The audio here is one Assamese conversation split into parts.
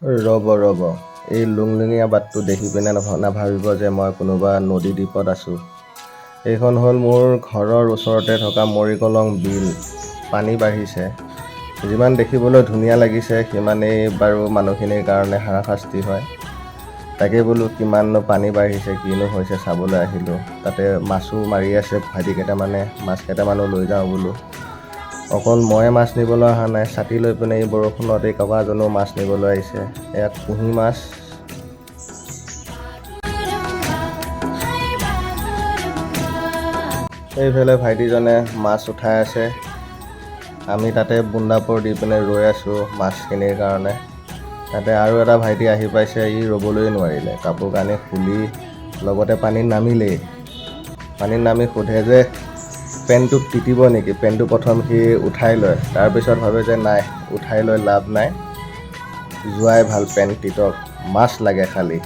ৰ'ব এই লুংলুঙীয়া বাটটো দেখি পিনে নাভাবিব যে মই কোনোবা নদী দ্বীপত আছোঁ। এইখন হ'ল মোৰ ঘৰৰ ওচৰতে থকা মৰিকলং বিল। পানী বাঢ়িছে। যিমান দেখিবলৈ ধুনীয়া লাগিছে সিমানেই বাৰু মানুহখিনিৰ কাৰণে হাৰাশাস্তি হয়। তাকে বোলো কিমাননো পানী বাঢ়িছে, কিনো হৈছে চাবলৈ আহিলোঁ। তাতে মাছো মাৰি আছে ভাইটি কেইটামানে, মাছ কেইটামানো লৈ যাওঁ বোলো। অকল ময়ে মাছ নিবলৈ অহা নাই, ছাতি লৈ পিনে এই বৰষুণত এই ককাজনেও মাছ নিবলৈ আহিছে। এয়া কুঁহি মাছ। এইফালে ভাইটিজনে মাছ উঠাই আছে। আমি তাতে বুন্দাপৰ দি পিনে ৰৈ আছোঁ মাছখিনিৰ কাৰণে। তাতে আৰু এটা ভাইটি আহি পাইছে, ই ৰ'বলৈ নোৱাৰিলে, কাপোৰ কানি খুলি লগতে পানীত নামিলেই। পানীত নামি সোধে যে পেণ্টটোত তিতিব নেকি। পেণ্টটো প্ৰথম সি উঠাই লয়, তাৰপিছত ভাবে যে নাই, উঠাই লৈ লাভ নাই, যোৱাই ভাল পেণ্ট তিতক, মাছ লাগে খালি।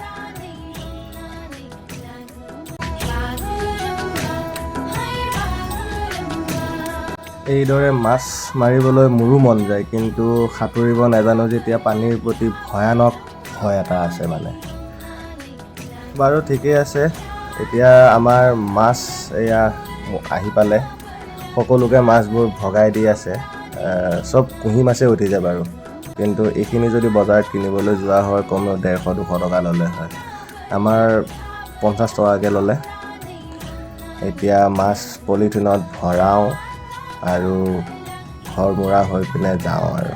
এইদৰে মাছ মাৰিবলৈ মোৰো মন যায়, কিন্তু সাঁতুৰিব নাজানো যেতিয়া পানীৰ প্ৰতি ভয়ানক ভয় এটা আছে মানে। বাৰু ঠিকেই আছে, এতিয়া আমাৰ মাছ এয়া আহি পালে। সকলোকে মাছবোৰ ভগাই দি আছে। চব কুঁহি মাছেই উঠিছে বাৰু, কিন্তু এইখিনি যদি বজাৰত কিনিবলৈ যোৱা হয় কমেও 150-200 টকা ল'লে হয়। আমাৰ 50 টকাকৈ ল'লে। এতিয়া মাছ পলিথিনত ভৰাওঁ আৰু ঘৰমুৰা হৈ পিনে যাওঁ আৰু।